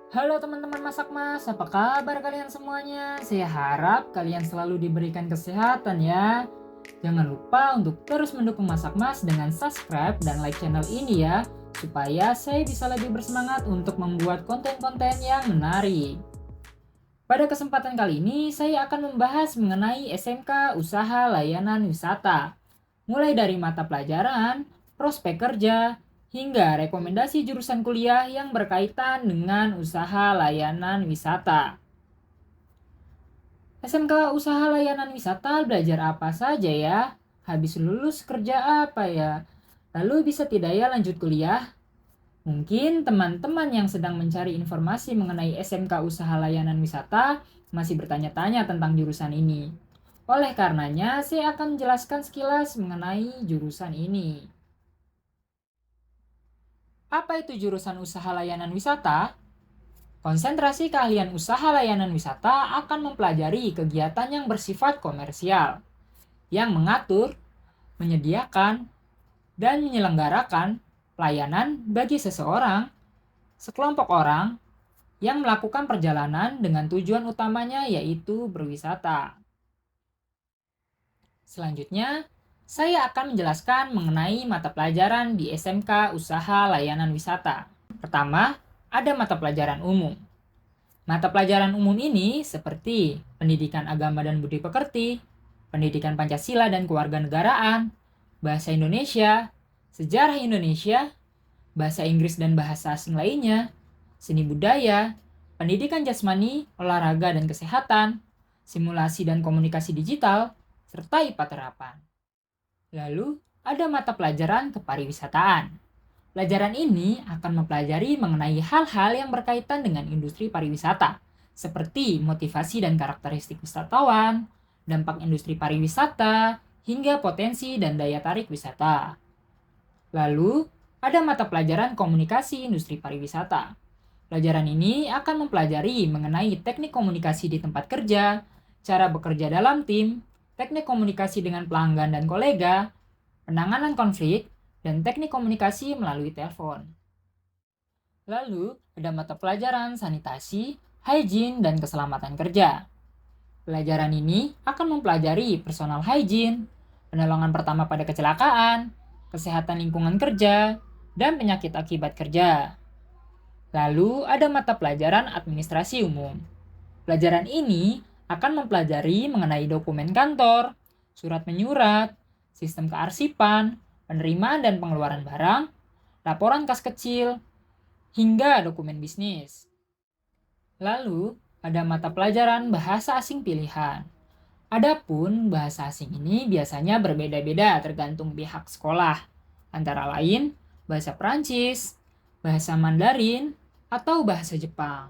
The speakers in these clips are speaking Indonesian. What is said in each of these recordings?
Halo teman-teman Masak Mas, apa kabar kalian semuanya? Saya harap kalian selalu diberikan kesehatan ya. Jangan lupa untuk terus mendukung Masak Mas dengan subscribe dan like channel ini ya, supaya saya bisa lebih bersemangat untuk membuat konten-konten yang menarik. Pada kesempatan kali ini, saya akan membahas mengenai SMK Usaha Layanan Wisata. Mulai dari mata pelajaran, prospek kerja, hingga rekomendasi jurusan kuliah yang berkaitan dengan usaha layanan wisata. SMK Usaha Layanan Wisata belajar apa saja ya? Habis lulus kerja apa ya? Lalu bisa tidak ya lanjut kuliah? Mungkin teman-teman yang sedang mencari informasi mengenai SMK Usaha Layanan Wisata masih bertanya-tanya tentang jurusan ini. Oleh karenanya, saya akan menjelaskan sekilas mengenai jurusan ini. Apa itu jurusan usaha layanan wisata? Konsentrasi keahlian usaha layanan wisata akan mempelajari kegiatan yang bersifat komersial, yang mengatur, menyediakan, dan menyelenggarakan pelayanan bagi seseorang, sekelompok orang, yang melakukan perjalanan dengan tujuan utamanya yaitu berwisata. Selanjutnya, saya akan menjelaskan mengenai mata pelajaran di SMK Usaha Layanan Wisata. Pertama, ada mata pelajaran umum. Mata pelajaran umum ini seperti pendidikan agama dan budi pekerti, pendidikan Pancasila dan kewarganegaraan, bahasa Indonesia, sejarah Indonesia, bahasa Inggris dan bahasa asing lainnya, seni budaya, pendidikan jasmani, olahraga dan kesehatan, simulasi dan komunikasi digital, serta IPA terapan. Lalu, ada mata pelajaran kepariwisataan. Pelajaran ini akan mempelajari mengenai hal-hal yang berkaitan dengan industri pariwisata, seperti motivasi dan karakteristik wisatawan, dampak industri pariwisata, hingga potensi dan daya tarik wisata. Lalu, ada mata pelajaran komunikasi industri pariwisata. Pelajaran ini akan mempelajari mengenai teknik komunikasi di tempat kerja, cara bekerja dalam tim, teknik komunikasi dengan pelanggan dan kolega, penanganan konflik, dan teknik komunikasi melalui telepon. Lalu, ada mata pelajaran sanitasi, hygiene, dan keselamatan kerja. Pelajaran ini akan mempelajari personal hygiene, penolongan pertama pada kecelakaan, kesehatan lingkungan kerja, dan penyakit akibat kerja. Lalu, ada mata pelajaran administrasi umum. Pelajaran ini akan mempelajari mengenai dokumen kantor, surat menyurat, sistem kearsipan, penerimaan dan pengeluaran barang, laporan kas kecil, hingga dokumen bisnis. Lalu, ada mata pelajaran bahasa asing pilihan. Adapun bahasa asing ini biasanya berbeda-beda tergantung pihak sekolah, antara lain bahasa Prancis, bahasa Mandarin, atau bahasa Jepang.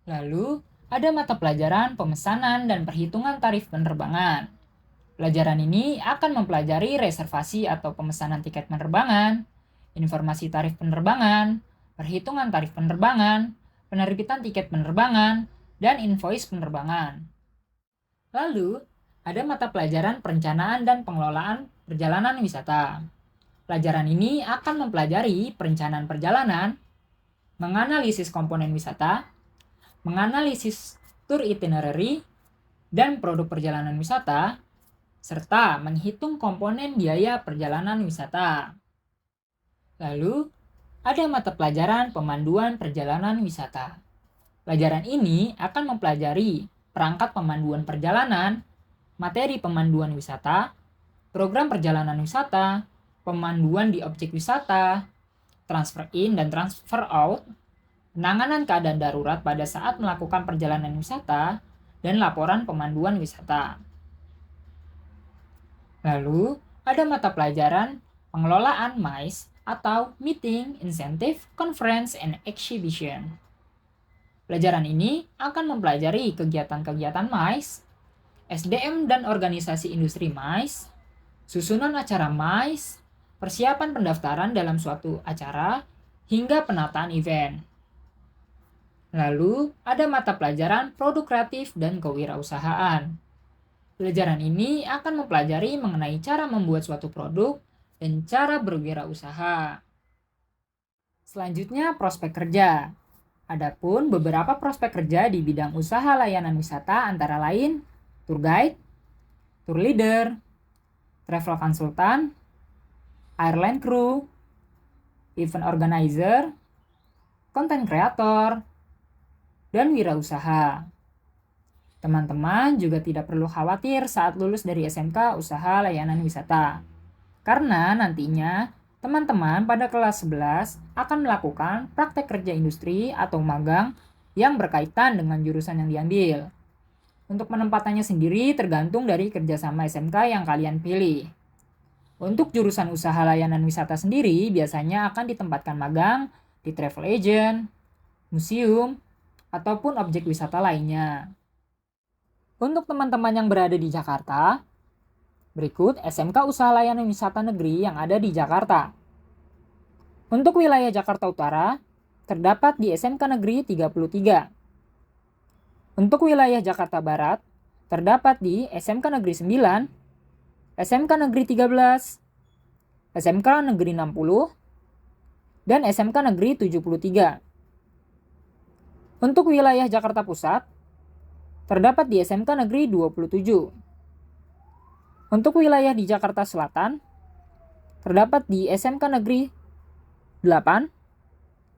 Lalu, ada mata pelajaran pemesanan dan perhitungan tarif penerbangan. Pelajaran ini akan mempelajari reservasi atau pemesanan tiket penerbangan, informasi tarif penerbangan, perhitungan tarif penerbangan, penerbitan tiket penerbangan, dan invoice penerbangan. Lalu, ada mata pelajaran perencanaan dan pengelolaan perjalanan wisata. Pelajaran ini akan mempelajari perencanaan perjalanan, menganalisis komponen wisata, menganalisis tour itinerary, dan produk perjalanan wisata, serta menghitung komponen biaya perjalanan wisata. Lalu, ada mata pelajaran pemanduan perjalanan wisata. Pelajaran ini akan mempelajari perangkat pemanduan perjalanan, materi pemanduan wisata, program perjalanan wisata, pemanduan di objek wisata, transfer in dan transfer out, penanganan keadaan darurat pada saat melakukan perjalanan wisata, dan laporan pemanduan wisata. Lalu, ada mata pelajaran pengelolaan MICE atau Meeting, Incentive, Conference, and Exhibition. Pelajaran ini akan mempelajari kegiatan-kegiatan MICE, SDM dan organisasi industri MICE, susunan acara MICE, persiapan pendaftaran dalam suatu acara, hingga penataan event. Lalu, ada mata pelajaran produk kreatif dan kewirausahaan. Pelajaran ini akan mempelajari mengenai cara membuat suatu produk dan cara berwirausaha. Selanjutnya, prospek kerja. Adapun beberapa prospek kerja di bidang usaha layanan wisata antara lain tour guide, tour leader, travel consultant, airline crew, event organizer, content creator, dan wirausaha. Teman-teman juga tidak perlu khawatir saat lulus dari SMK Usaha Layanan Wisata. Karena nantinya teman-teman pada kelas 11 akan melakukan praktek kerja industri atau magang yang berkaitan dengan jurusan yang diambil. Untuk penempatannya sendiri tergantung dari kerjasama SMK yang kalian pilih. Untuk jurusan usaha layanan wisata sendiri biasanya akan ditempatkan magang di travel agent, museum, ataupun objek wisata lainnya. Untuk teman-teman yang berada di Jakarta, berikut SMK Usaha Layanan Wisata Negeri yang ada di Jakarta. Untuk wilayah Jakarta Utara, terdapat di SMK Negeri 33. Untuk wilayah Jakarta Barat, terdapat di SMK Negeri 9, SMK Negeri 13, SMK Negeri 60, dan SMK Negeri 73. Untuk wilayah Jakarta Pusat, terdapat di SMK Negeri 27. Untuk wilayah di Jakarta Selatan, terdapat di SMK Negeri 8,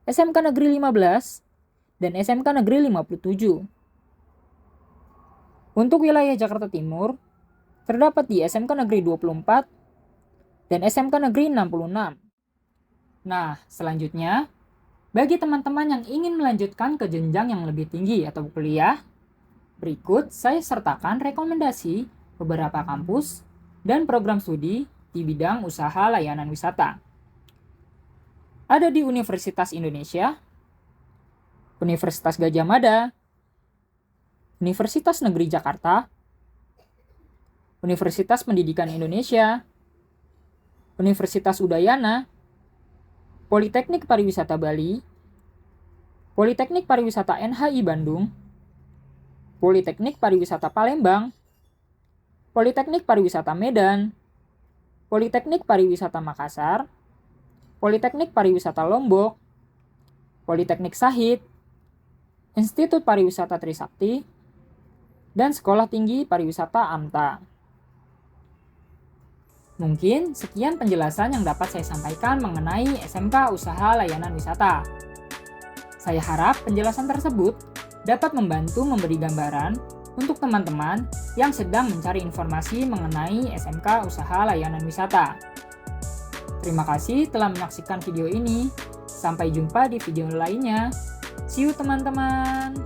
SMK Negeri 15, dan SMK Negeri 57. Untuk wilayah Jakarta Timur, terdapat di SMK Negeri 24 dan SMK Negeri 66. Nah, selanjutnya, bagi teman-teman yang ingin melanjutkan ke jenjang yang lebih tinggi atau kuliah, berikut saya sertakan rekomendasi beberapa kampus dan program studi di bidang usaha layanan wisata. Ada di Universitas Indonesia, Universitas Gadjah Mada, Universitas Negeri Jakarta, Universitas Pendidikan Indonesia, Universitas Udayana, Politeknik Pariwisata Bali, Politeknik Pariwisata NHI Bandung, Politeknik Pariwisata Palembang, Politeknik Pariwisata Medan, Politeknik Pariwisata Makassar, Politeknik Pariwisata Lombok, Politeknik Sahid, Institut Pariwisata Trisakti, dan Sekolah Tinggi Pariwisata AMTA. Mungkin sekian penjelasan yang dapat saya sampaikan mengenai SMK Usaha Layanan Wisata. Saya harap penjelasan tersebut dapat membantu memberi gambaran untuk teman-teman yang sedang mencari informasi mengenai SMK Usaha Layanan Wisata. Terima kasih telah menyaksikan video ini. Sampai jumpa di video lainnya. See you teman-teman.